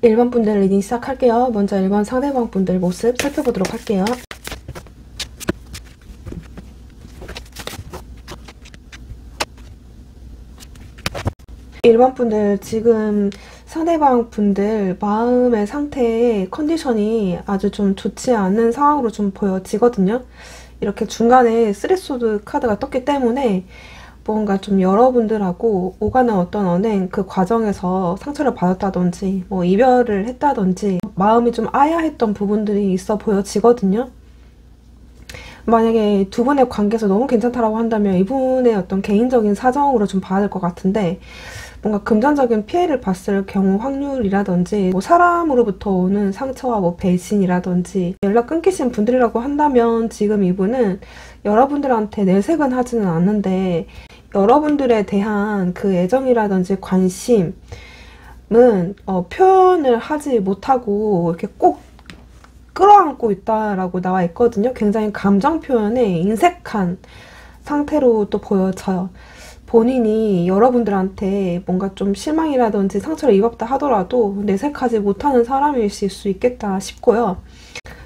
1번 분들 리딩 시작할게요. 먼저 1번 상대방 분들 모습 살펴보도록 할게요. 일 번 분들 지금 상대방 분들 마음의 상태의 컨디션이 아주 좀 좋지 않은 상황으로 좀 보여지거든요. 이렇게 중간에 쓰리소드 카드가 떴기 때문에 뭔가 좀 여러분들하고 오가는 어떤 언행 그 과정에서 상처를 받았다든지 뭐 이별을 했다든지 마음이 좀 아야했던 부분들이 있어 보여지거든요. 만약에 두 분의 관계에서 너무 괜찮다라고 한다면 이분의 어떤 개인적인 사정으로 좀 봐야 될 것 같은데, 뭔가 금전적인 피해를 봤을 경우 확률이라든지 뭐 사람으로부터 오는 상처와 뭐 배신이라든지 연락 끊기신 분들이라고 한다면 지금 이분은 여러분들한테 내색은 하지는 않는데 여러분들에 대한 그 애정이라든지 관심은 표현을 하지 못하고 이렇게 꼭 끌어안고 있다라고 나와 있거든요. 굉장히 감정 표현에 인색한 상태로 또 보여져요. 본인이 여러분들한테 뭔가 좀 실망이라든지 상처를 입었다 하더라도 내색하지 못하는 사람이실 수 있겠다 싶고요.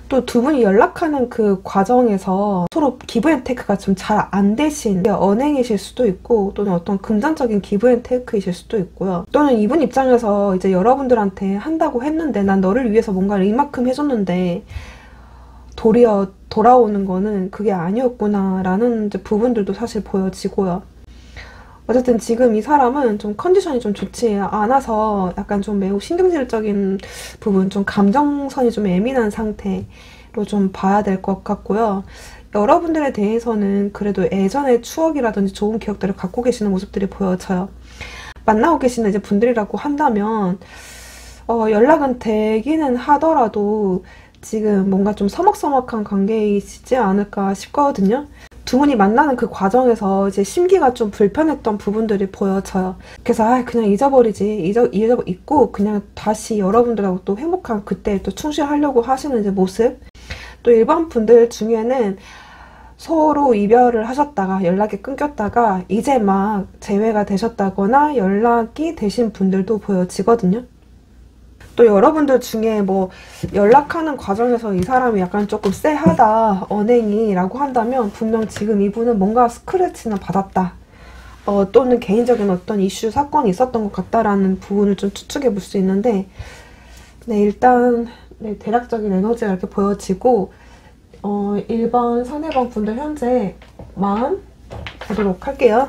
또 두 분이 연락하는 그 과정에서 서로 기브앤테이크가 좀 잘 안 되신 언행이실 수도 있고, 또는 어떤 금전적인 기브앤테이크이실 수도 있고요. 또는 이분 입장에서 이제 여러분들한테 한다고 했는데 난 너를 위해서 뭔가를 이만큼 해줬는데 도리어 돌아오는 거는 그게 아니었구나 라는 이제 부분들도 사실 보여지고요. 어쨌든 지금 이 사람은 좀 컨디션이 좀 좋지 않아서 약간 좀 매우 신경질적인 부분, 좀 감정선이 좀 예민한 상태로 좀 봐야 될 것 같고요. 여러분들에 대해서는 그래도 예전의 추억이라든지 좋은 기억들을 갖고 계시는 모습들이 보여져요. 만나고 계시는 이제 분들이라고 한다면 연락은 되기는 하더라도 지금 뭔가 좀 서먹서먹한 관계이시지 않을까 싶거든요. 두 분이 만나는 그 과정에서 이제 심기가 좀 불편했던 부분들이 보여져요. 그래서 그냥 잊어버리지, 잊고 그냥 다시 여러분들하고 또 행복한 그때 또 충실하려고 하시는 이제 모습. 또 일반 분들 중에는 서로 이별을 하셨다가 연락이 끊겼다가 이제 막 재회가 되셨다거나 연락이 되신 분들도 보여지거든요. 또 여러분들 중에 뭐 연락하는 과정에서 이 사람이 약간 조금 쎄하다, 언행이 라고 한다면 분명 지금 이분은 뭔가 스크래치는 받았다, 또는 개인적인 어떤 이슈, 사건이 있었던 것 같다라는 부분을 좀 추측해 볼 수 있는데, 네, 일단 대략적인 에너지가 이렇게 보여지고 1번 상대방 분들 현재 마음 보도록 할게요.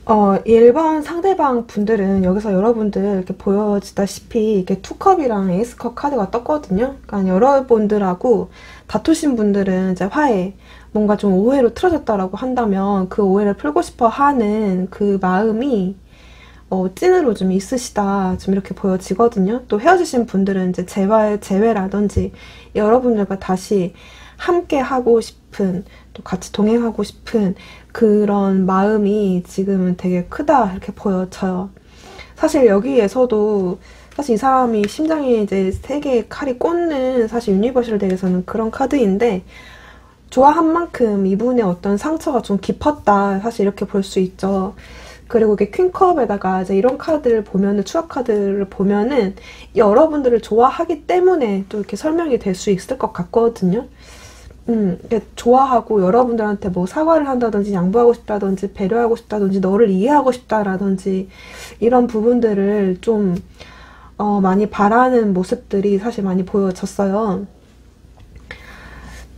어, 1번 상대방 분들은 여기서 여러분들 이렇게 보여지다시피 이렇게 투컵이랑 에이스컵 카드가 떴거든요. 그러니까 여러분들하고 다투신 분들은 이제 화해, 뭔가 좀 오해로 틀어졌다라고 한다면 그 오해를 풀고 싶어 하는 그 마음이 찐으로 좀 있으시다, 좀 이렇게 보여지거든요. 또 헤어지신 분들은 이제 재회라든지 여러분들과 다시 함께 하고 싶은, 또 같이 동행하고 싶은 그런 마음이 지금은 되게 크다 이렇게 보여져요. 사실 여기에서도 사실 이 사람이 심장에 이제 3개의 칼이 꽂는 사실 유니버셜 덱에서는 그런 카드인데, 좋아한 만큼 이분의 어떤 상처가 좀 깊었다, 사실 이렇게 볼 수 있죠. 그리고 이게 퀸컵에다가 이제 이런 카드를 보면은, 추억 카드를 보면은 여러분들을 좋아하기 때문에 또 이렇게 설명이 될 수 있을 것 같거든요. 좋아하고 여러분들한테 뭐 사과를 한다든지 양보하고 싶다든지 배려하고 싶다든지 너를 이해하고 싶다라든지 이런 부분들을 좀 많이 바라는 모습들이 사실 많이 보여졌어요.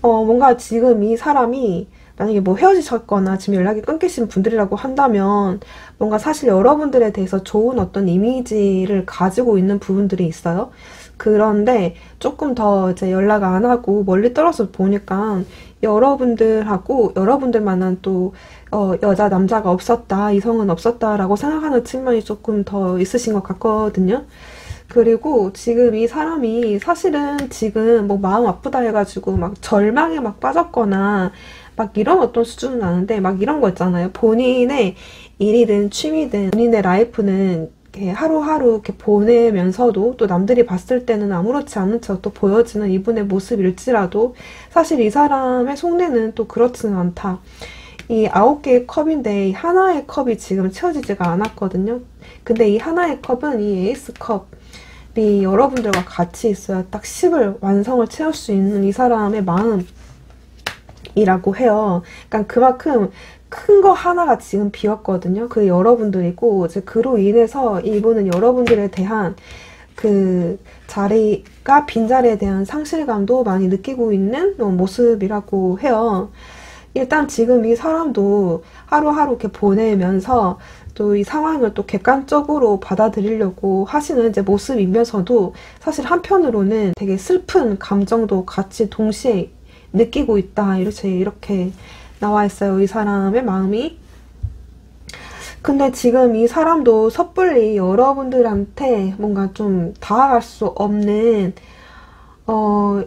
뭔가 지금 이 사람이 만약에 뭐 헤어지셨거나 지금 연락이 끊기신 분들이라고 한다면 뭔가 사실 여러분들에 대해서 좋은 어떤 이미지를 가지고 있는 부분들이 있어요. 그런데 조금 더 이제 연락 안 하고 멀리 떨어져 보니까 여러분들하고 여러분들만한 또 여자 남자가 없었다, 이성은 없었다라고 생각하는 측면이 조금 더 있으신 것 같거든요. 그리고 지금 이 사람이 사실은 지금 뭐 마음 아프다 해가지고 막 절망에 막 빠졌거나 막 이런 어떤 수준은 아닌데, 막 이런 거 있잖아요. 본인의 일이든 취미든 본인의 라이프는 이렇게 하루하루 이렇게 보내면서도 또 남들이 봤을 때는 아무렇지 않은 척 또 보여지는 이분의 모습일지라도 사실 이 사람의 속내는 또 그렇지는 않다. 이 9개의 컵인데 이 하나의 컵이 지금 채워지지가 않았거든요. 근데 이 하나의 컵은 이 에이스 컵이 여러분들과 같이 있어야 딱 10을 완성을 채울 수 있는 이 사람의 마음이라고 해요. 그러니까 그만큼 큰 거 하나가 지금 비었거든요. 그게 여러분들이고 이제 그로 인해서 이분은 여러분들에 대한 그 자리가 빈자리에 대한 상실감도 많이 느끼고 있는 모습이라고 해요. 일단 지금 이 사람도 하루하루 이렇게 보내면서 또 이 상황을 또 객관적으로 받아들이려고 하시는 이제 모습이면서도 사실 한편으로는 되게 슬픈 감정도 같이 동시에 느끼고 있다. 이렇게 나와 있어요. 이 사람의 마음이. 근데 지금 이 사람도 섣불리 여러분들한테 뭔가 좀 다가갈 수 없는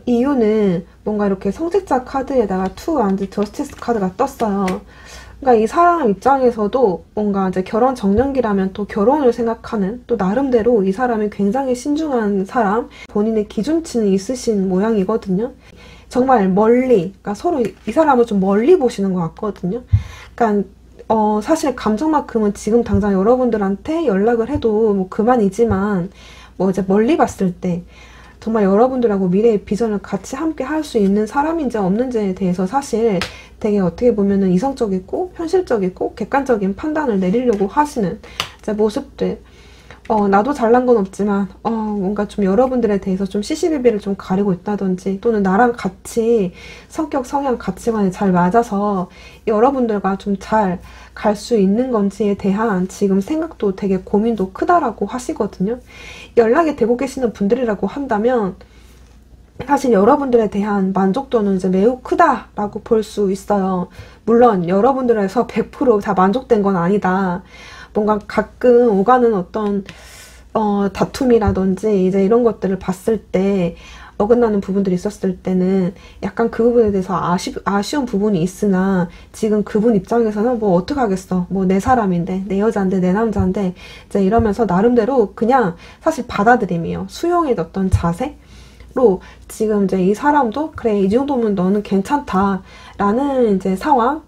이유는 뭔가 이렇게 성직자 카드에다가 투 안드 저스티스 카드가 떴어요. 그러니까 이 사람 입장에서도 뭔가 이제 결혼 정년기라면 또 결혼을 생각하는 또 나름대로 이 사람이 굉장히 신중한 사람, 본인의 기준치는 있으신 모양이거든요. 정말 멀리, 그러니까 서로 이 사람을 좀 멀리 보시는 것 같거든요. 그러니까 사실 감정만큼은 지금 당장 여러분들한테 연락을 해도 뭐 그만이지만 뭐 이제 멀리 봤을 때 정말 여러분들하고 미래의 비전을 같이 함께 할 수 있는 사람인지 없는지에 대해서 사실 되게 어떻게 보면은 이성적이고 현실적이고 객관적인 판단을 내리려고 하시는 이제 모습들. 나도 잘난 건 없지만 뭔가 좀 여러분들에 대해서 좀 시시비비를 좀 가리고 있다든지 또는 나랑 같이 성격, 성향, 가치관이 잘 맞아서 여러분들과 좀 잘 갈 수 있는 건지에 대한 지금 생각도 되게 고민도 크다라고 하시거든요. 연락이 되고 계시는 분들이라고 한다면 사실 여러분들에 대한 만족도는 이제 매우 크다라고 볼 수 있어요. 물론 여러분들에서 100% 다 만족된 건 아니다. 뭔가 가끔 오가는 어떤 다툼이라든지 이제 이런 것들을 봤을 때 어긋나는 부분들이 있었을 때는 약간 그 부분에 대해서 아쉬운 부분이 있으나 지금 그분 입장에서는 뭐 어떡하겠어. 뭐 내 사람인데, 내 여자인데, 내 남자인데 이제 이러면서 나름대로 그냥 사실 받아들임이에요. 수용의 어떤 자세로 지금 이제 이 사람도 그래 이 정도면 너는 괜찮다라는 이제 상황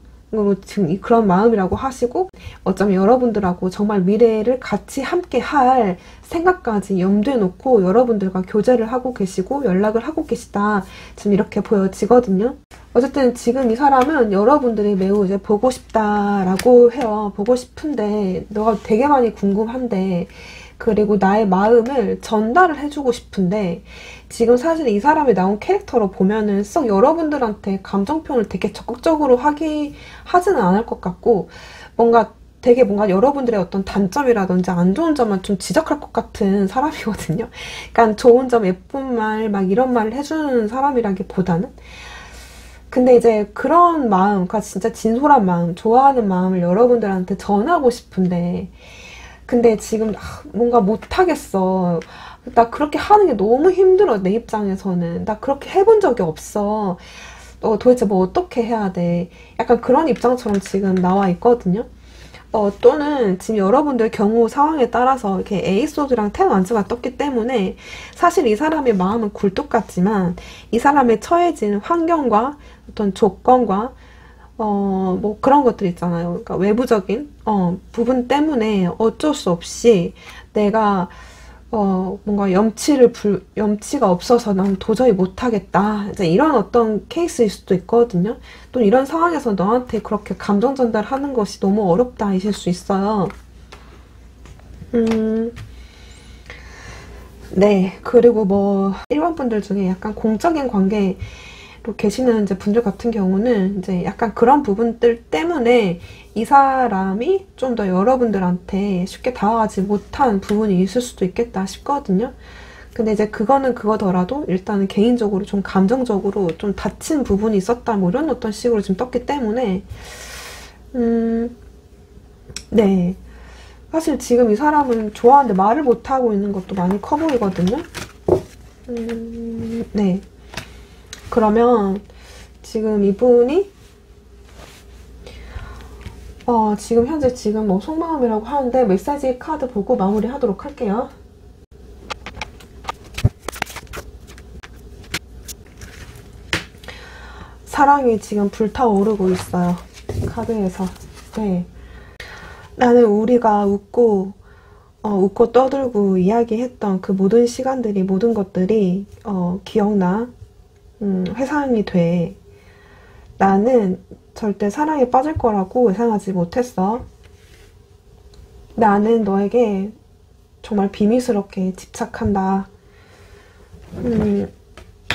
지금 그런 마음이라고 하시고 어쩌면 여러분들하고 정말 미래를 같이 함께 할 생각까지 염두에 놓고 여러분들과 교제를 하고 계시고 연락을 하고 계시다. 지금 이렇게 보여지거든요. 어쨌든 지금 이 사람은 여러분들이 매우 이제 보고 싶다라고 해요. 보고 싶은데 너가 되게 많이 궁금한데 그리고 나의 마음을 전달을 해주고 싶은데 지금 사실 이 사람이 나온 캐릭터로 보면은 썩 여러분들한테 감정 표현을 되게 적극적으로 하지는 않을 것 같고 뭔가 되게 뭔가 여러분들의 어떤 단점이라든지 안 좋은 점만 좀 지적할 것 같은 사람이거든요. 그러니까 좋은 점, 예쁜 말, 막 이런 말을 해주는 사람이라기보다는 근데 이제 그런 마음, 그러니까 진짜 진솔한 마음, 좋아하는 마음을 여러분들한테 전하고 싶은데 근데 지금 뭔가 못하겠어. 나 그렇게 하는 게 너무 힘들어. 내 입장에서는. 나 그렇게 해본 적이 없어. 도대체 뭐 어떻게 해야 돼. 약간 그런 입장처럼 지금 나와 있거든요. 또는 지금 여러분들 경우 상황에 따라서 이렇게 에이소드랑 텐완즈가 떴기 때문에 사실 이 사람의 마음은 굴뚝 같지만 이 사람의 처해진 환경과 어떤 조건과 뭐 그런 것들 있잖아요. 그러니까 외부적인 부분 때문에 어쩔 수 없이 내가 뭔가 염치가 없어서 난 도저히 못하겠다. 이제 이런 어떤 케이스일 수도 있거든요. 또 이런 상황에서 너한테 그렇게 감정 전달하는 것이 너무 어렵다 이실 수 있어요. 네. 그리고 뭐 일반 분들 중에 약간 공적인 관계로 계시는 이제 분들 같은 경우는 이제 약간 그런 부분들 때문에 이 사람이 좀 더 여러분들한테 쉽게 다가가지 못한 부분이 있을 수도 있겠다 싶거든요. 근데 이제 그거는 그거더라도 일단은 개인적으로 좀 감정적으로 좀 다친 부분이 있었다 뭐 이런 어떤 식으로 지금 떴기 때문에 네. 사실 지금 이 사람은 좋아하는데 말을 못하고 있는 것도 많이 커 보이거든요. 네. 그러면 지금 이분이 지금 현재 지금 뭐 속마음이라고 하는데 메시지 카드 보고 마무리 하도록 할게요. 사랑이 지금 불타오르고 있어요. 카드에서. 네. 나는 우리가 웃고 떠들고 이야기했던 그 모든 시간들이, 모든 것들이 기억나. 회상이 돼. 나는 절대 사랑에 빠질 거라고 예상하지 못했어. 나는 너에게 정말 비밀스럽게 집착한다.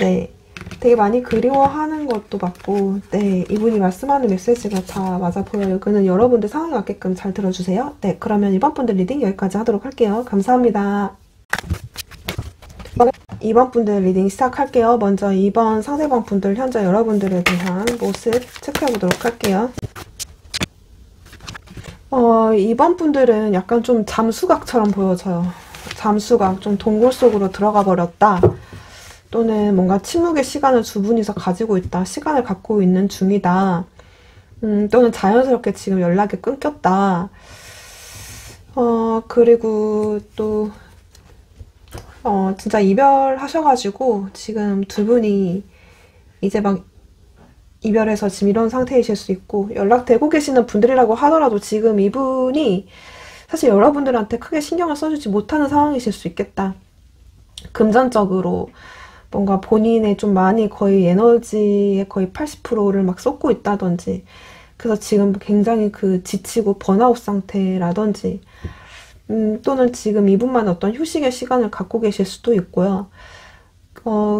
네. 되게 많이 그리워하는 것도 맞고, 네, 이분이 말씀하는 메시지가 다 맞아 보여요. 그는 여러분들 상황에 맞게끔 잘 들어주세요. 네, 그러면 이번 분들 리딩 여기까지 하도록 할게요. 감사합니다. 이번 분들 리딩 시작할게요. 먼저 2번 상대방 분들 현재 여러분들에 대한 모습 체크해보도록 할게요. 이번 분들은 약간 좀 잠수각처럼 보여져요. 잠수각, 좀 동굴 속으로 들어가 버렸다. 또는 뭔가 침묵의 시간을 두 분이서 가지고 있다. 시간을 갖고 있는 중이다. 또는 자연스럽게 지금 연락이 끊겼다. 그리고 또 진짜 이별하셔가지고 지금 두 분이 이제 막 이별해서 지금 이런 상태이실 수 있고, 연락되고 계시는 분들이라고 하더라도 지금 이분이 사실 여러분들한테 크게 신경을 써주지 못하는 상황이실 수 있겠다. 금전적으로 뭔가 본인의 좀 많이 거의 에너지의 거의 80%를 막 쏟고 있다든지, 그래서 지금 굉장히 그 지치고 번아웃 상태라든지, 또는 지금 이분만 어떤 휴식의 시간을 갖고 계실 수도 있고요.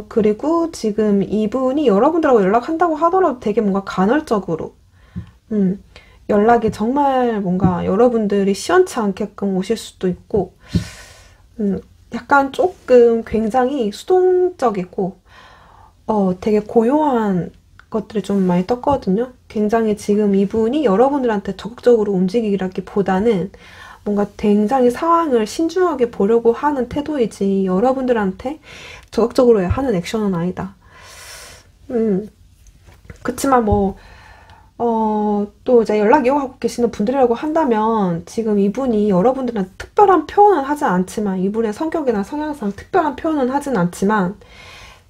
그리고 지금 이분이 여러분들하고 연락한다고 하더라도 되게 뭔가 간헐적으로, 연락이 정말 뭔가 여러분들이 시원치 않게끔 오실 수도 있고, 약간 조금 굉장히 수동적이고 되게 고요한 것들이 좀 많이 떴거든요. 굉장히 지금 이분이 여러분들한테 적극적으로 움직이기라기보다는 뭔가 굉장히 상황을 신중하게 보려고 하는 태도이지 여러분들한테 적극적으로 하는 액션은 아니다. 그치만 뭐 또 이제 연락 이어가고 계시는 분들이라고 한다면 지금 이분이 여러분들한테 특별한 표현은 하진 않지만, 이분의 성격이나 성향상 특별한 표현은 하진 않지만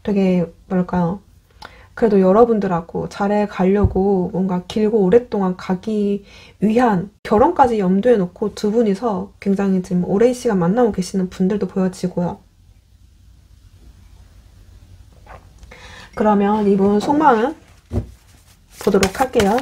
되게 뭐랄까요, 그래도 여러분들하고 잘해 가려고 뭔가 길고 오랫동안 가기 위한 결혼까지 염두에 놓고 두 분이서 굉장히 지금 오랜 시간 만나고 계시는 분들도 보여지고요. 그러면 이분 속마음 보도록 할게요.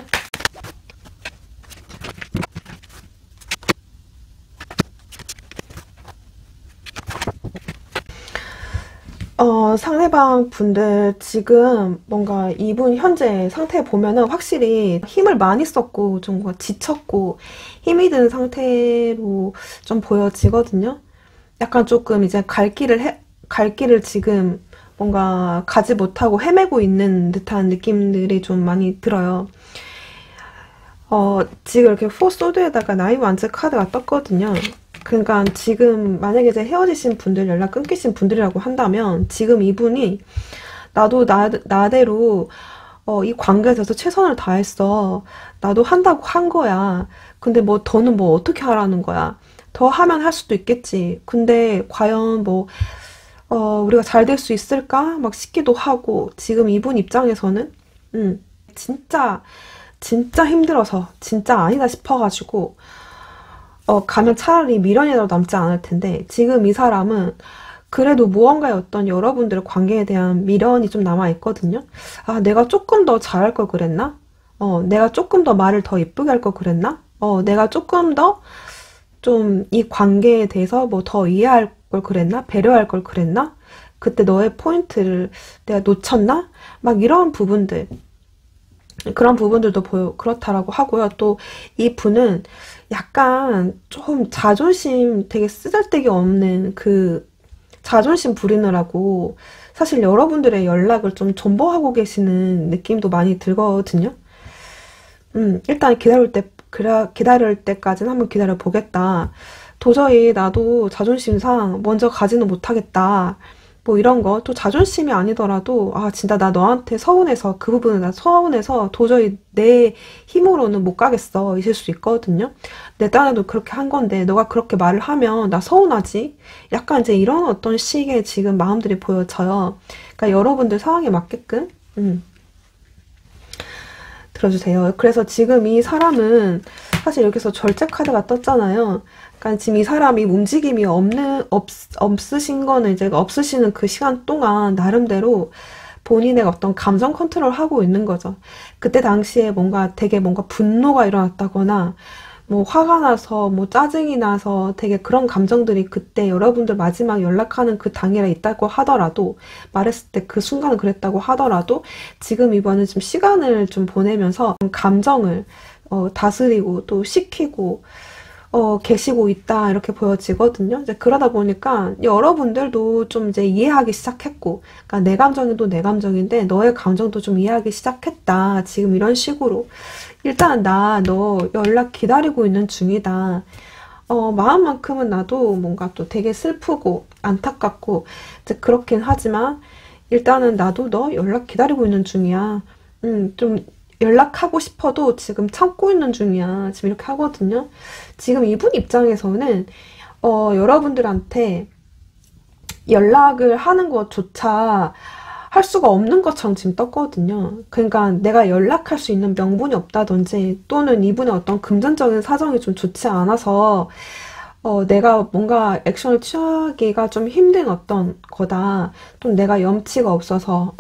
상대방 분들 지금 뭔가 이분 현재 상태 보면은 확실히 힘을 많이 썼고 좀 지쳤고 힘이 든 상태로 좀 보여지거든요. 약간 조금 이제 갈 길을 지금 뭔가 가지 못하고 헤매고 있는 듯한 느낌들이 좀 많이 들어요. 지금 이렇게 소드에다가 나이 완즈 카드가 떴거든요. 그러니까 지금 만약에 이제 헤어지신 분들, 연락 끊기신 분들이라고 한다면 지금 이분이 나도 나대로 이 관계에 대해서 최선을 다했어. 나도 한다고 한 거야. 근데 뭐 더는 뭐 어떻게 하라는 거야. 더 하면 할 수도 있겠지. 근데 과연 뭐 우리가 잘 될 수 있을까? 막 싶기도 하고, 지금 이분 입장에서는 진짜 힘들어서 진짜 아니다 싶어가지고 가면 차라리 미련이라도 남지 않을 텐데, 지금 이 사람은 그래도 무언가의 어떤 여러분들의 관계에 대한 미련이 좀 남아있거든요. 아, 내가 조금 더 잘할 걸 그랬나? 내가 조금 더 말을 더 예쁘게 할 걸 그랬나? 내가 조금 더 좀 이 관계에 대해서 뭐 더 이해할 걸 그랬나? 배려할 걸 그랬나? 그때 너의 포인트를 내가 놓쳤나? 막 이런 부분들, 그런 부분들도 그렇다라고 하고요. 또 이 분은 약간 좀 자존심 되게 쓰잘데기 없는 그 자존심 부리느라고 사실 여러분들의 연락을 좀 존버하고 계시는 느낌도 많이 들거든요. 일단 기다릴 때까지는 한번 기다려 보겠다. 도저히 나도 자존심상 먼저 가지는 못하겠다. 뭐 이런 거, 또 자존심이 아니더라도, 아, 진짜 나 너한테 서운해서, 그 부분은 나 서운해서 도저히 내 힘으로는 못 가겠어. 있을 수 있거든요. 내 딴에도 그렇게 한 건데, 너가 그렇게 말을 하면 나 서운하지? 약간 이제 이런 어떤 식의 지금 마음들이 보여져요. 그러니까 여러분들 상황에 맞게끔, 들어주세요. 그래서 지금 이 사람은 사실 여기서 절제 카드가 떴잖아요. 그러니까 지금 이 사람이 움직임이 없으신 거는 이제 없으시는 그 시간 동안 나름대로 본인의 어떤 감정 컨트롤 하고 있는 거죠. 그때 당시에 뭔가 되게 뭔가 분노가 일어났다거나 뭐 화가 나서 뭐 짜증이 나서 되게 그런 감정들이 그때 여러분들 마지막 연락하는 그 당일에 있다고 하더라도 말했을 때 그 순간은 그랬다고 하더라도 지금 이번에 좀 시간을 좀 보내면서 감정을 다스리고 또 식히고 계시고 있다 이렇게 보여지거든요. 이제 그러다 보니까 여러분들도 좀 이제 이해하기 시작했고, 그러니까 내 감정도 내 감정인데 너의 감정도 좀 이해하기 시작했다. 지금 이런 식으로 일단 나 너 연락 기다리고 있는 중이다. 마음만큼은 나도 뭔가 또 되게 슬프고 안타깝고 이제 그렇긴 하지만 일단은 나도 너 연락 기다리고 있는 중이야. 좀 연락하고 싶어도 지금 참고 있는 중이야. 지금 이렇게 하거든요. 지금 이분 입장에서는 여러분들한테 연락을 하는 것조차 할 수가 없는 것처럼 지금 떴거든요. 그러니까 내가 연락할 수 있는 명분이 없다든지 또는 이분의 어떤 금전적인 사정이 좀 좋지 않아서 내가 뭔가 액션을 취하기가 좀 힘든 어떤 거다. 또 내가 염치가 없어서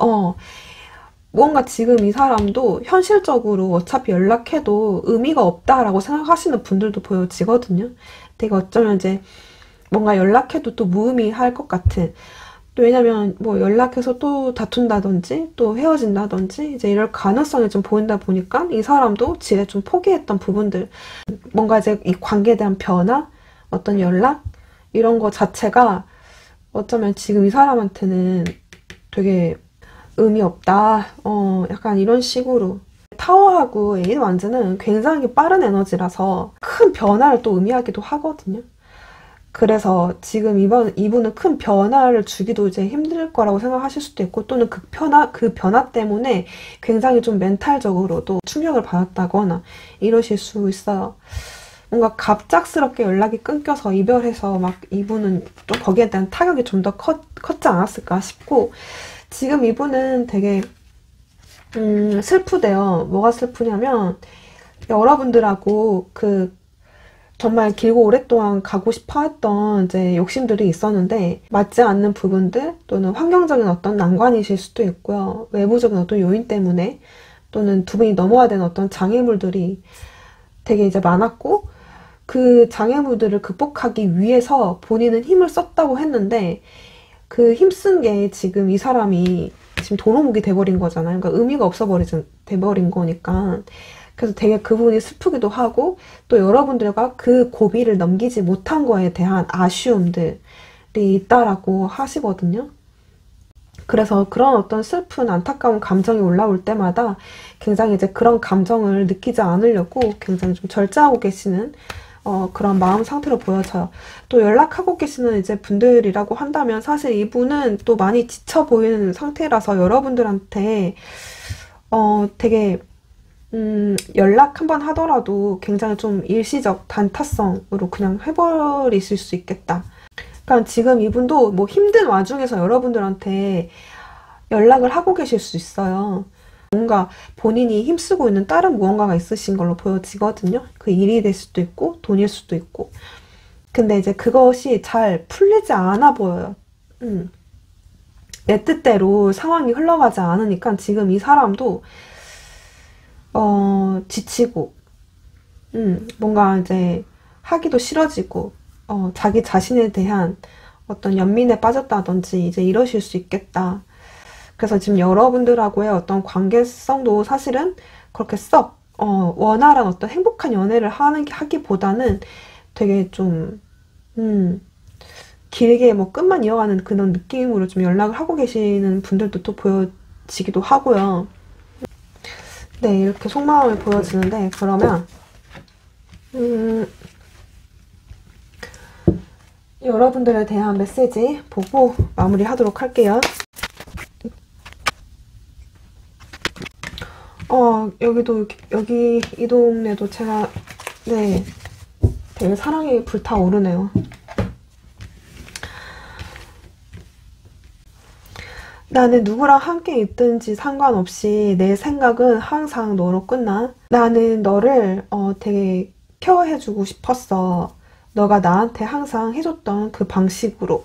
뭔가 지금 이 사람도 현실적으로 어차피 연락해도 의미가 없다라고 생각하시는 분들도 보여지거든요. 되게 어쩌면 이제 뭔가 연락해도 또 무의미할 것 같은. 또 왜냐면 뭐 연락해서 또 다툰다든지 또 헤어진다든지 이제 이럴 가능성이 좀 보인다 보니까 이 사람도 지레 좀 포기했던 부분들, 뭔가 이제 이 관계에 대한 변화, 어떤 연락 이런 거 자체가 어쩌면 지금 이 사람한테는 되게 의미 없다. 약간 이런 식으로. 타워하고 에이드 완즈는 굉장히 빠른 에너지라서 큰 변화를 또 의미하기도 하거든요. 그래서 지금 이분은 큰 변화를 주기도 이제 힘들 거라고 생각하실 수도 있고, 또는 그 변화 때문에 굉장히 좀 멘탈적으로도 충격을 받았다거나 이러실 수 있어요. 뭔가 갑작스럽게 연락이 끊겨서 이별해서 막 이분은 좀 거기에 대한 타격이 좀 더 컸지 않았을까 싶고, 지금 이분은 되게 슬프대요. 뭐가 슬프냐면 여러분들하고 그 정말 길고 오랫동안 가고 싶어 했던 이제 욕심들이 있었는데 맞지 않는 부분들 또는 환경적인 어떤 난관이실 수도 있고요. 외부적인 어떤 요인 때문에 또는 두 분이 넘어야 되는 어떤 장애물들이 되게 이제 많았고, 그 장애물들을 극복하기 위해서 본인은 힘을 썼다고 했는데 그 힘쓴 게 지금 이 사람이 지금 도루묵이 돼버린 거잖아요. 그러니까 의미가 돼버린 거니까. 그래서 되게 그 부분이 슬프기도 하고, 또 여러분들과 그 고비를 넘기지 못한 거에 대한 아쉬움들이 있다라고 하시거든요. 그래서 그런 어떤 슬픈 안타까운 감정이 올라올 때마다 굉장히 이제 그런 감정을 느끼지 않으려고 굉장히 좀 절제하고 계시는 그런 마음 상태로 보여져요. 또 연락하고 계시는 이제 분들이라고 한다면 사실 이분은 또 많이 지쳐 보이는 상태라서 여러분들한테 되게 연락 한번 하더라도 굉장히 좀 일시적 단타성으로 그냥 해버리실 수 있겠다. 그러니까 지금 이분도 뭐 힘든 와중에서 여러분들한테 연락을 하고 계실 수 있어요. 뭔가 본인이 힘쓰고 있는 다른 무언가가 있으신 걸로 보여지거든요. 그 일이 될 수도 있고 돈일 수도 있고. 근데 이제 그것이 잘 풀리지 않아 보여요. 내 뜻대로 상황이 흘러가지 않으니까 지금 이 사람도 지치고 뭔가 이제 하기도 싫어지고 자기 자신에 대한 어떤 연민에 빠졌다든지 이제 이러실 수 있겠다. 그래서 지금 여러분들하고의 어떤 관계성도 사실은 그렇게 썩 원활한 어떤 행복한 연애를 하기보다는 되게 좀 길게 뭐 끝만 이어가는 그런 느낌으로 좀 연락을 하고 계시는 분들도 또 보여지기도 하고요. 네, 이렇게 속마음을 보여지는데, 그러면 여러분들에 대한 메시지 보고 마무리하도록 할게요. 여기도, 여기 이 동네도 제가, 네, 되게 사랑이 불타오르네요. 나는 누구랑 함께 있든지 상관없이 내 생각은 항상 너로 끝나. 나는 너를 되게 케어해주고 싶었어. 너가 나한테 항상 해줬던 그 방식으로.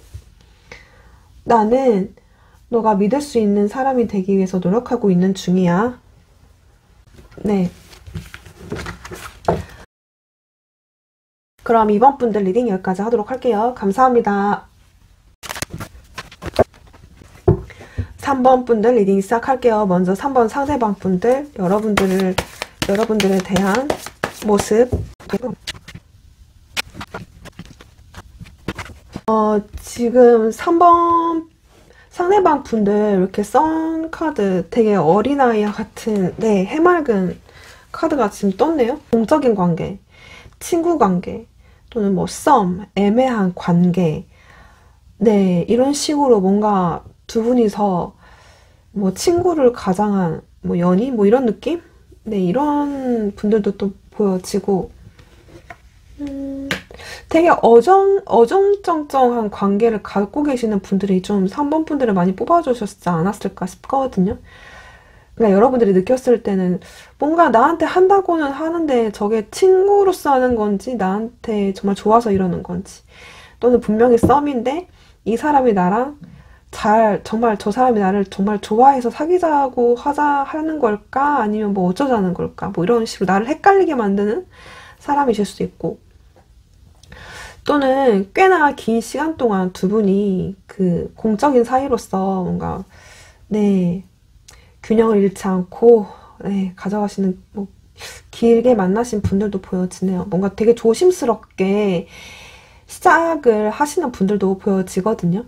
나는 너가 믿을 수 있는 사람이 되기 위해서 노력하고 있는 중이야. 네. 그럼 이번 분들 리딩 여기까지 하도록 할게요. 감사합니다. 3번 분들 리딩 시작할게요. 먼저 3번 상대방 분들, 여러분들에 대한 모습. 지금 3번 상대방 분들 이렇게 썬 카드 되게 어린아이 같은, 네, 해맑은 카드가 지금 떴네요. 공적인 관계, 친구 관계, 또는 뭐 썸, 애매한 관계. 네, 이런 식으로 뭔가 두 분이서 뭐 친구를 가장한 뭐 연인 뭐 이런 느낌? 네, 이런 분들도 또 보여지고, 되게 어정쩡쩡한 관계를 갖고 계시는 분들이 좀 3번 분들을 많이 뽑아주셨지 않았을까 싶거든요. 그러니까 여러분들이 느꼈을 때는 뭔가 나한테 한다고는 하는데 저게 친구로서 하는 건지 나한테 정말 좋아서 이러는 건지, 또는 분명히 썸인데 이 사람이 나랑 정말 저 사람이 나를 정말 좋아해서 사귀자고 하는 걸까? 아니면 뭐 어쩌자는 걸까? 뭐 이런 식으로 나를 헷갈리게 만드는 사람이실 수도 있고, 또는 꽤나 긴 시간 동안 두 분이 그 공적인 사이로서 뭔가, 네, 균형을 잃지 않고, 네, 가져가시는, 뭐, 길게 만나신 분들도 보여지네요. 뭔가 되게 조심스럽게 시작을 하시는 분들도 보여지거든요.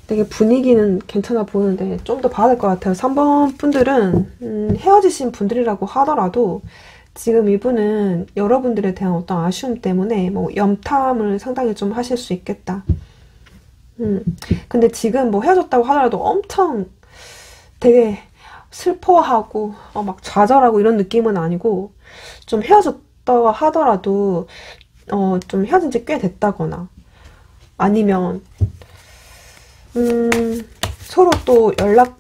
되게 분위기는 괜찮아 보이는데 좀 더 봐야 될 것 같아요. 3번 분들은 헤어지신 분들이라고 하더라도 지금 이분은 여러분들에 대한 어떤 아쉬움 때문에 뭐 염탐을 상당히 좀 하실 수 있겠다. 근데 지금 뭐 헤어졌다고 하더라도 엄청 되게 슬퍼하고 막 좌절하고 이런 느낌은 아니고, 좀 헤어졌다고 하더라도 좀 헤어진 지 꽤 됐다거나, 아니면 서로 또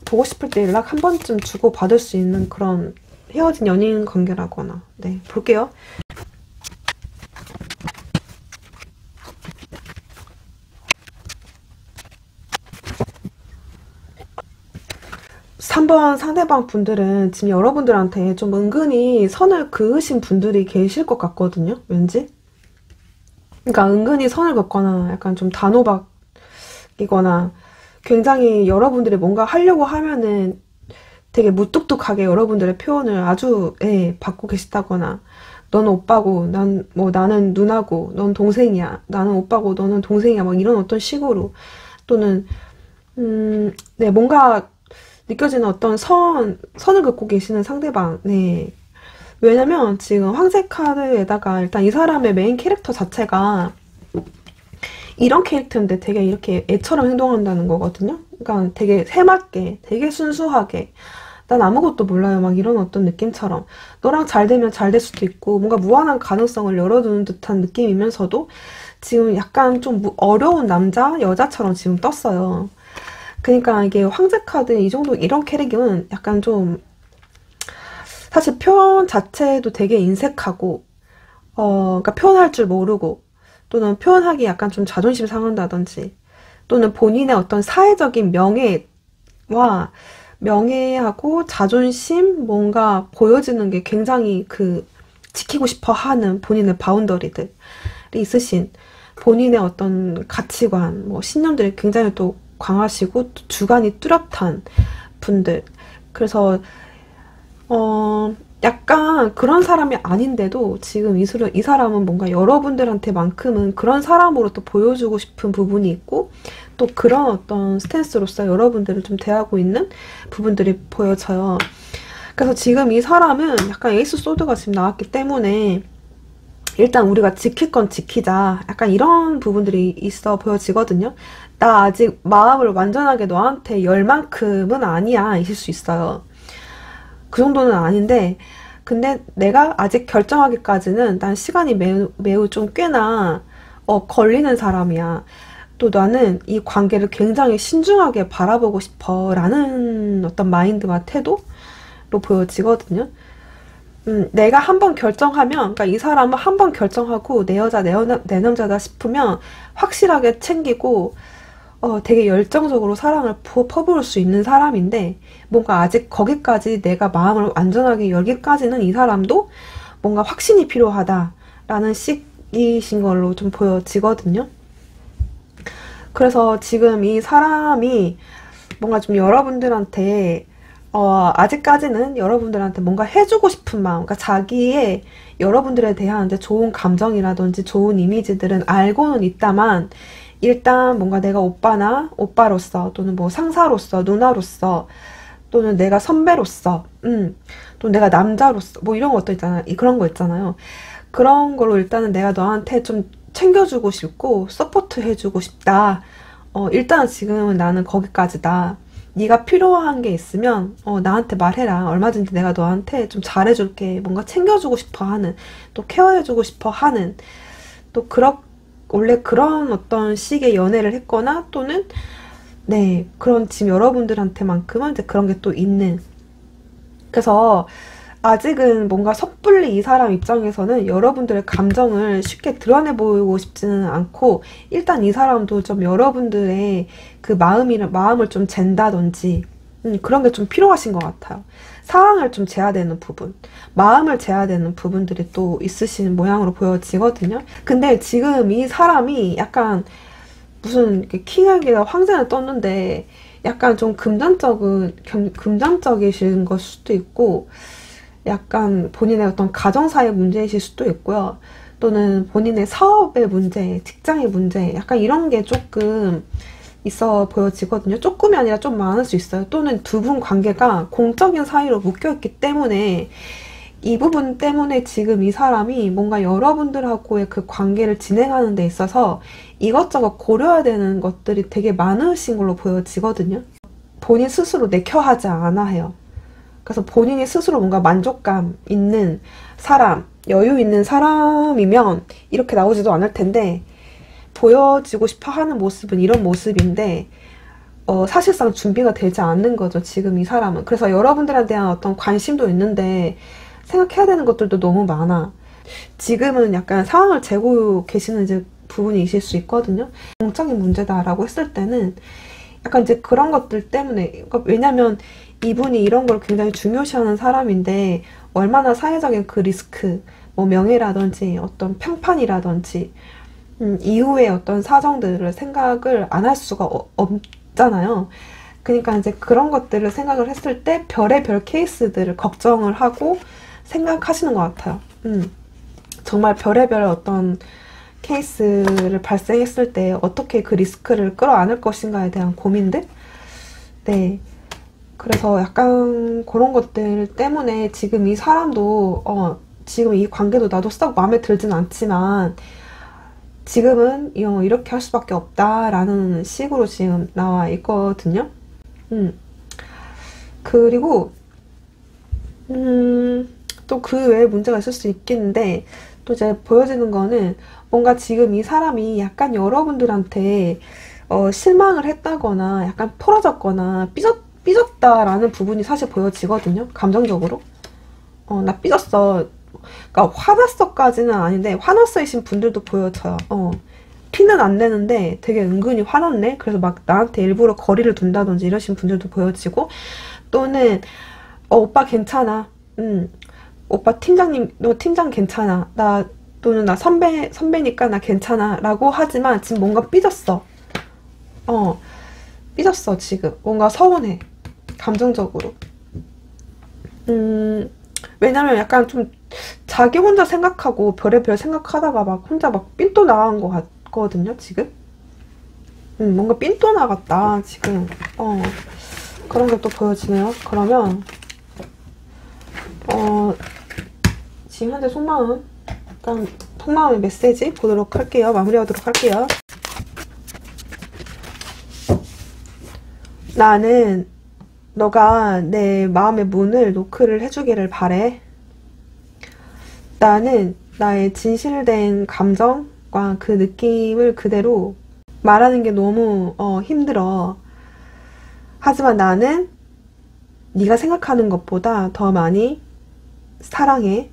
보고 싶을 때 연락 한 번쯤 주고 받을 수 있는 그런 헤어진 연인 관계라거나. 네, 볼게요. 3번 상대방 분들은 지금 여러분들한테 좀 은근히 선을 그으신 분들이 계실 것 같거든요, 왠지. 그러니까 은근히 선을 긋거나 약간 좀 단호박이거나, 굉장히 여러분들이 뭔가 하려고 하면은 되게 무뚝뚝하게 여러분들의 표현을 아주, 예, 받고 계시다거나, 너는 오빠고 나는 누나고 넌 동생이야, 나는 오빠고 너는 동생이야, 막 이런 어떤 식으로, 또는 네, 뭔가 느껴지는 어떤 선을 긋고 계시는 상대방. 네, 왜냐면 지금 황제 카드에다가 일단 이 사람의 메인 캐릭터 자체가 이런 캐릭터인데 되게 이렇게 애처럼 행동한다는 거거든요. 그러니까 되게 해맑게, 되게 순수하게, 난 아무것도 몰라요, 막 이런 어떤 느낌처럼 너랑 잘 되면 잘 될 수도 있고, 뭔가 무한한 가능성을 열어두는 듯한 느낌이면서도 지금 약간 좀 어려운 여자처럼 지금 떴어요. 그러니까 이게 황제 카드 이 정도 이런 캐릭은 약간 좀, 사실 표현 자체도 되게 인색하고, 그러니까 표현할 줄 모르고, 또는 표현하기 약간 좀 자존심 상한다든지, 또는 본인의 어떤 사회적인 명예하고 자존심, 뭔가 보여지는 게 굉장히 지키고 싶어 하는 본인의 바운더리들이 있으신, 본인의 어떤 가치관, 뭐 신념들이 굉장히 또 강하시고 또 주관이 뚜렷한 분들. 그래서 약간 그런 사람이 아닌데도 지금 이 사람은 뭔가 여러분들한테만큼은 그런 사람으로 또 보여주고 싶은 부분이 있고, 또 그런 어떤 스탠스로서 여러분들을 좀 대하고 있는 부분들이 보여져요. 그래서 지금 이 사람은 약간 에이스 소드가 지금 나왔기 때문에 일단 우리가 지킬 건 지키자. 약간 이런 부분들이 있어 보여지거든요. 나 아직 마음을 완전하게 너한테 열 만큼은 아니야. 이실 수 있어요. 그 정도는 아닌데, 근데 내가 아직 결정하기까지는 난 시간이 매우 좀 꽤나 걸리는 사람이야. 또 나는 이 관계를 굉장히 신중하게 바라보고 싶어 라는 어떤 마인드와 태도로 보여지거든요. 내가 한번 결정하면, 그러니까 이 사람은 한번 결정하고 내 여자, 내 남자다 싶으면 확실하게 챙기고, 되게 열정적으로 사랑을 퍼부을 수 있는 사람인데, 뭔가 아직 거기까지 내가 마음을 완전하게 열기까지는 이 사람도 뭔가 확신이 필요하다라는 식이신 걸로 좀 보여지거든요. 그래서 지금 이 사람이 뭔가 좀 여러분들한테 아직까지는 여러분들한테 뭔가 해주고 싶은 마음, 그러니까 자기의 여러분들에 대한 이제 좋은 감정이라든지 좋은 이미지들은 알고는 있다만, 일단 뭔가 내가 오빠로서, 또는 뭐 상사로서, 누나로서, 또는 내가 선배로서, 또 내가 남자로서, 뭐 이런 것도 있잖아요. 그런 거 있잖아요. 그런 걸로 일단은 내가 너한테 좀 챙겨주고 싶고, 서포트 해주고 싶다. 일단 지금은 나는 거기까지다. 네가 필요한 게 있으면 나한테 말해라. 얼마든지 내가 너한테 좀 잘해줄게. 뭔가 챙겨주고 싶어 하는, 또 케어해주고 싶어 하는, 또 원래 그런 어떤 식의 연애를 했거나, 또는 네, 그런 지금 여러분들한테만큼은 이제 그런 게 또 있는. 그래서 아직은 뭔가 섣불리 이 사람 입장에서는 여러분들의 감정을 쉽게 드러내 보이고 싶지는 않고, 일단 이 사람도 좀 여러분들의 그 마음을 좀 잰다든지, 그런 게 좀 필요하신 것 같아요. 상황을 좀 재야 되는 부분, 마음을 재야 되는 부분들이 또 있으신 모양으로 보여지거든요. 근데 지금 이 사람이 약간 무슨 킹에게 황제를 떴는데, 약간 좀 금전적이신 걸 수도 있고, 약간 본인의 어떤 가정사의 문제이실 수도 있고요. 또는 본인의 사업의 문제, 직장의 문제, 약간 이런 게 조금 있어 보여지거든요. 조금이 아니라 좀 많을 수 있어요. 또는 두 분 관계가 공적인 사이로 묶여있기 때문에, 이 부분 때문에 지금 이 사람이 뭔가 여러분들하고의 그 관계를 진행하는 데 있어서 이것저것 고려해야 되는 것들이 되게 많으신 걸로 보여지거든요. 본인 스스로 내켜하지 않아 해요. 그래서 본인이 스스로 뭔가 만족감 있는 사람, 여유 있는 사람이면 이렇게 나오지도 않을 텐데, 보여지고 싶어 하는 모습은 이런 모습인데, 사실상 준비가 되지 않는 거죠, 지금 이 사람은. 그래서 여러분들에 대한 어떤 관심도 있는데, 생각해야 되는 것들도 너무 많아. 지금은 약간 상황을 재고 계시는 이제 부분이 있을 수 있거든요. 공적인 문제다라고 했을 때는 약간 이제 그런 것들 때문에, 그러니까 왜냐면 이분이 이런 걸 굉장히 중요시하는 사람인데, 얼마나 사회적인 그 리스크, 뭐 명예라든지 어떤 평판이라든지 이후의 어떤 사정들을 생각을 안 할 수가 없잖아요. 그러니까 이제 그런 것들을 생각을 했을 때 별의별 케이스들을 걱정을 하고 생각하시는 것 같아요. 정말 별의별 어떤 케이스를 발생했을 때 어떻게 그 리스크를 끌어안을 것인가에 대한 고민들? 네. 그래서 약간 그런 것들 때문에 지금 이 사람도 지금 이 관계도 나도 썩 마음에 들진 않지만, 지금은 이렇게 할 수밖에 없다라는 식으로 지금 나와 있거든요. 그리고 또 그 외에 문제가 있을 수 있겠는데, 또 이제 보여지는 거는 뭔가 지금 이 사람이 약간 여러분들한테 실망을 했다거나 약간 풀어졌거나 삐졌다라는 부분이 사실 보여지거든요. 감정적으로. 나 삐졌어. 그러니까 화났어까지는 아닌데 화났어이신 분들도 보여져요. 티는 안 내는데 되게 은근히 화났네. 그래서 막 나한테 일부러 거리를 둔다든지 이러신 분들도 보여지고, 또는 오빠 괜찮아. 오빠 팀장님, 너 팀장 괜찮아. 또는 나 선배니까 나 괜찮아. 라고 하지만 지금 뭔가 삐졌어. 삐졌어, 지금. 뭔가 서운해. 감정적으로. 왜냐면 약간 좀 자기 혼자 생각하고 별의별 생각하다가 막 혼자 막 삔또 나간 것 같거든요, 지금. 뭔가 삔또 나갔다, 지금. 그런 게 또 보여지네요. 그러면, 지금 현재 속마음, 약간 속마음의 메시지 보도록 할게요. 마무리하도록 할게요. 나는 너가 내 마음의 문을 노크를 해주기를 바래. 나는 나의 진실된 감정과 그 느낌을 그대로 말하는 게 너무 힘들어. 하지만 나는 네가 생각하는 것보다 더 많이 사랑해.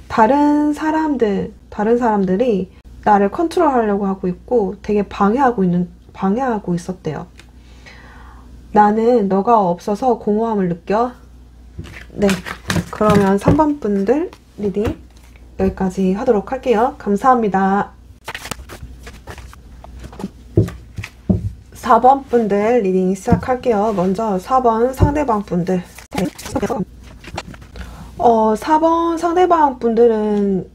다른 사람들이 나를 컨트롤하려고 하고 있고 되게 방해하고 있었대요. 나는 너가 없어서 공허함을 느껴. 네, 그러면 3번 분들 리딩 여기까지 하도록 할게요. 감사합니다. 4번 분들 리딩 시작할게요. 먼저 4번 상대방 분들. 4번 상대방 분들은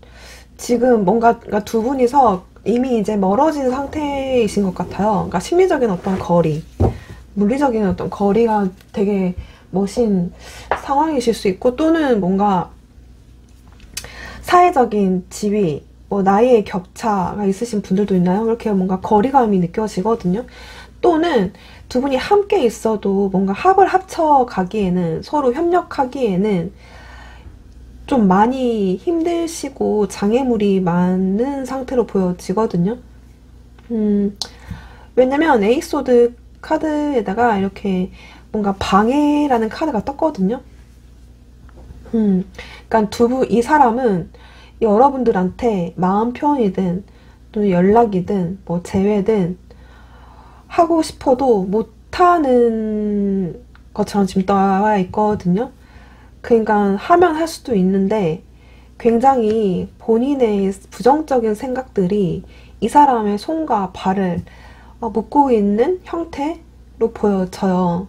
지금 뭔가 두 분이서 이미 이제 멀어진 상태이신 것 같아요. 그러니까 심리적인 어떤 거리, 물리적인 어떤 거리가 되게 머신 상황이실 수 있고, 또는 뭔가 사회적인 지위, 뭐 나이의 격차가 있으신 분들도 있나요? 그렇게 뭔가 거리감이 느껴지거든요. 또는 두 분이 함께 있어도 뭔가 합을 합쳐가기에는, 서로 협력하기에는 좀 많이 힘드시고 장애물이 많은 상태로 보여지거든요. 왜냐면 에이소드 카드에다가 이렇게 뭔가 방해라는 카드가 떴거든요. 그러니까 이 사람은 여러분들한테 마음 표현이든 또는 연락이든 뭐 재회든 하고 싶어도 못하는 것처럼 지금 나와 있거든요. 그러니까 하면 할 수도 있는데 굉장히 본인의 부정적인 생각들이 이 사람의 손과 발을 묶고 있는 형태로 보여져요.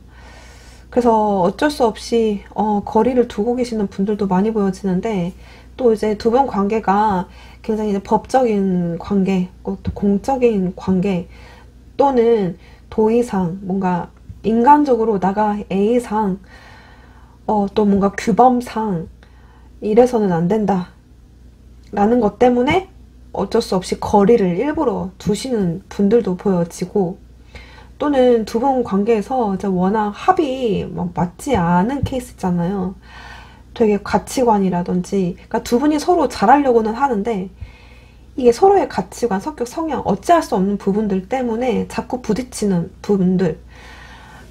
그래서 어쩔 수 없이 거리를 두고 계시는 분들도 많이 보여지는데, 또 이제 두 분 관계가 굉장히 이제 법적인 관계, 또 공적인 관계, 또는 도의상, 뭔가 인간적으로 나가 A상, 또 뭔가 규범상 이래서는 안 된다 라는 것 때문에 어쩔 수 없이 거리를 일부러 두시는 분들도 보여지고, 또는 두 분 관계에서 이제 워낙 합이 막 맞지 않은 케이스 있잖아요. 되게 가치관이라든지, 그러니까 두 분이 서로 잘하려고는 하는데 이게 서로의 가치관, 성격, 성향, 어찌할 수 없는 부분들 때문에 자꾸 부딪히는 부분들.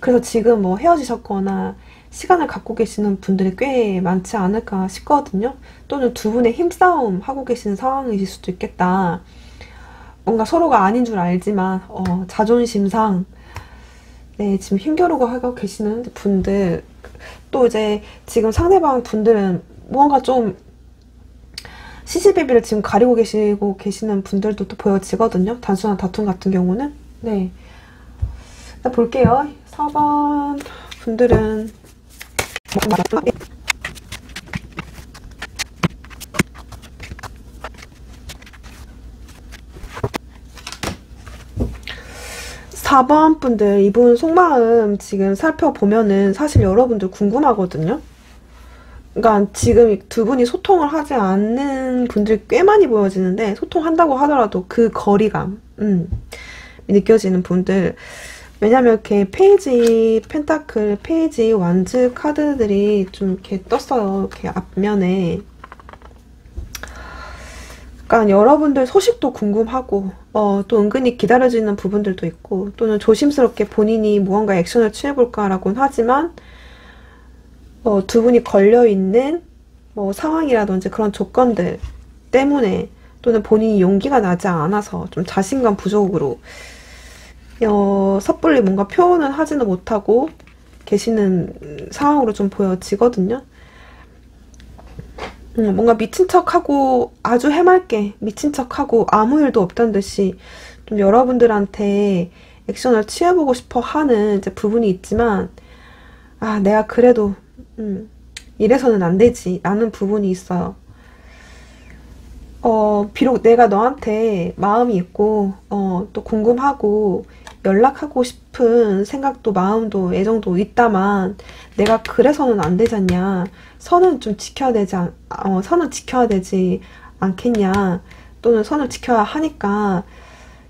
그래서 지금 뭐 헤어지셨거나 시간을 갖고 계시는 분들이 꽤 많지 않을까 싶거든요. 또는 두 분의 힘싸움 하고 계시는 상황이실 수도 있겠다. 뭔가 서로가 아닌 줄 알지만 자존심상 네, 지금 힘겨루고 하고 계시는 분들, 또 이제 지금 상대방 분들은 뭔가 좀 시시비비를 지금 가리고 계시는 분들도 또 보여지거든요. 단순한 다툼 같은 경우는. 네, 일단 볼게요. 4번 분들은 4번 분들, 이분 속마음 지금 살펴보면은 사실 여러분들 궁금하거든요. 그러니까 지금 두 분이 소통을 하지 않는 분들이 꽤 많이 보여지는데, 소통한다고 하더라도 그 거리감 느껴지는 분들. 왜냐면 이렇게 페이지 펜타클, 페이지 완즈 카드들이 좀 이렇게 떴어요. 이렇게 앞면에. 그러니까 여러분들 소식도 궁금하고 또 은근히 기다려지는 부분들도 있고, 또는 조심스럽게 본인이 무언가 액션을 취해볼까라고는 하지만 두 분이 걸려있는 뭐 상황이라든지 그런 조건들 때문에, 또는 본인이 용기가 나지 않아서 좀 자신감 부족으로 섣불리 뭔가 표현을 하지는 못하고 계시는 상황으로 좀 보여지거든요. 뭔가 미친 척하고, 아주 해맑게 미친 척하고 아무 일도 없단 듯이 좀 여러분들한테 액션을 취해보고 싶어 하는 이제 부분이 있지만, 내가 그래도 이래서는 안 되지 라는 부분이 있어요. 비록 내가 너한테 마음이 있고 또 궁금하고 연락하고 싶은 생각도 마음도 애정도 있다만, 내가 그래서는 안 되지 않냐, 선은 좀 지켜야 되지 선은 지켜야 되지 않겠냐, 또는 선을 지켜야 하니까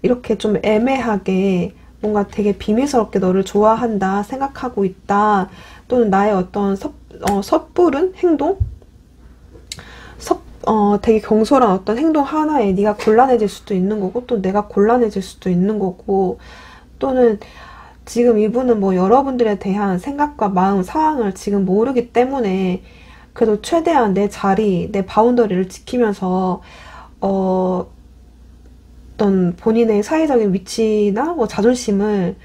이렇게 좀 애매하게 뭔가 되게 비밀스럽게 너를 좋아한다 생각하고 있다, 또는 나의 어떤 섣부른 행동, 되게 경솔한 어떤 행동 하나에 네가 곤란해질 수도 있는 거고, 또 내가 곤란해질 수도 있는 거고, 또는 지금 이분은 뭐 여러분들에 대한 생각과 마음, 상황을 지금 모르기 때문에 그래도 최대한 내 자리, 내 바운더리를 지키면서 어떤 본인의 사회적인 위치나 뭐 자존심을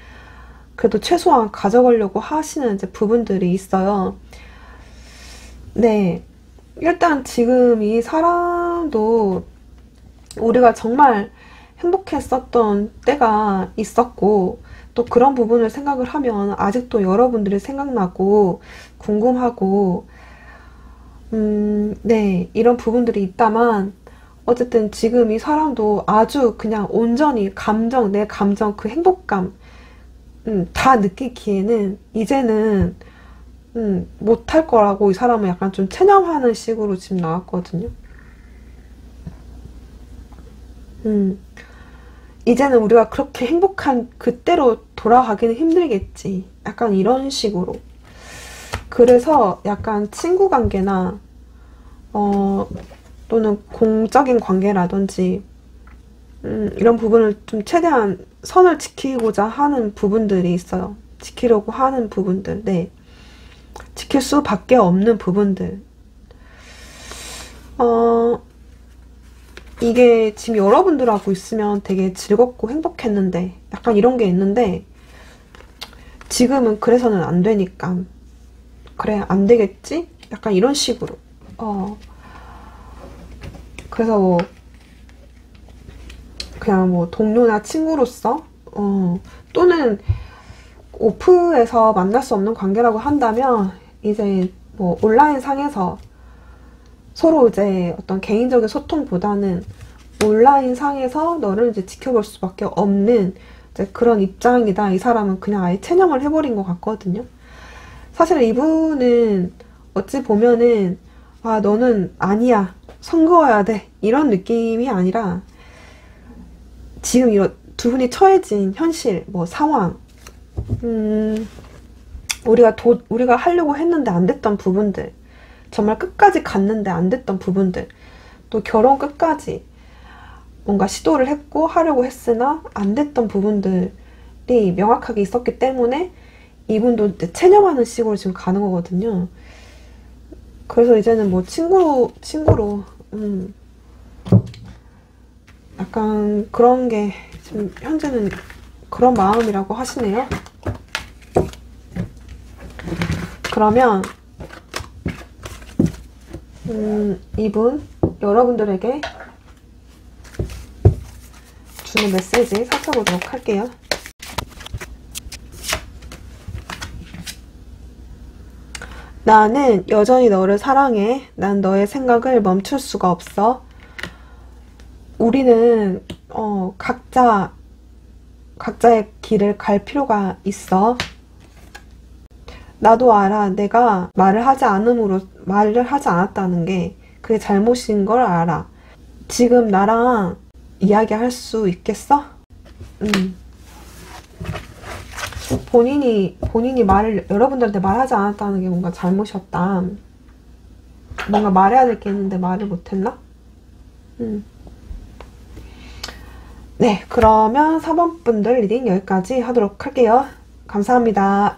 그래도 최소한 가져가려고 하시는 이제 부분들이 있어요. 네. 일단 지금 이 사람도 우리가 정말 행복했었던 때가 있었고, 또 그런 부분을 생각을 하면 아직도 여러분들이 생각나고 궁금하고, 네, 이런 부분들이 있다만, 어쨌든 지금 이 사람도 아주 그냥 온전히 감정, 내 감정, 그 행복감, 다 느끼기에는 이제는 못할 거라고 이 사람은 약간 좀 체념하는 식으로 지금 나왔거든요. 이제는 우리가 그렇게 행복한 그때로 돌아가기는 힘들겠지. 약간 이런 식으로. 그래서 약간 친구 관계나 또는 공적인 관계라든지 이런 부분을 좀 최대한 선을 지키고자 하는 부분들이 있어요. 지키려고 하는 부분들. 네. 지킬 수밖에 없는 부분들. 이게 지금 여러분들하고 있으면 되게 즐겁고 행복했는데, 약간 이런 게 있는데, 지금은 그래서는 안 되니까, 그래, 안 되겠지? 약간 이런 식으로. 그래서 뭐, 그냥 뭐, 동료나 친구로서, 또는 오프에서 만날 수 없는 관계라고 한다면, 이제 뭐, 온라인 상에서 서로 이제 어떤 개인적인 소통보다는 온라인 상에서 너를 이제 지켜볼 수밖에 없는 이제 그런 입장이다. 이 사람은 그냥 아예 체념을 해버린 것 같거든요. 사실 이분은 어찌 보면은 아, 너는 아니야, 선그어야 돼, 이런 느낌이 아니라 지금 이런 두 분이 처해진 현실, 뭐 상황, 우리가 하려고 했는데 안 됐던 부분들, 정말 끝까지 갔는데 안 됐던 부분들, 또 결혼 끝까지 뭔가 시도를 했고 하려고 했으나 안 됐던 부분들이 명확하게 있었기 때문에 이분도 이제 체념하는 식으로 지금 가는 거거든요. 그래서 이제는 뭐 친구로 약간 그런 게 지금 현재는 그런 마음이라고 하시네요. 그러면 이분 여러분들에게 주는 메시지 살펴보도록 할게요. 나는 여전히 너를 사랑해. 난 너의 생각을 멈출 수가 없어. 우리는 각자의 길을 갈 필요가 있어. 나도 알아. 내가 말을 하지 않았다는 게 그게 잘못인 걸 알아. 지금 나랑 이야기할 수 있겠어? 본인이 여러분들한테 말하지 않았다는 게 뭔가 잘못이었다. 뭔가 말해야 될 게 있는데 말을 못했나? 네, 그러면 4번 분들 리딩 여기까지 하도록 할게요. 감사합니다.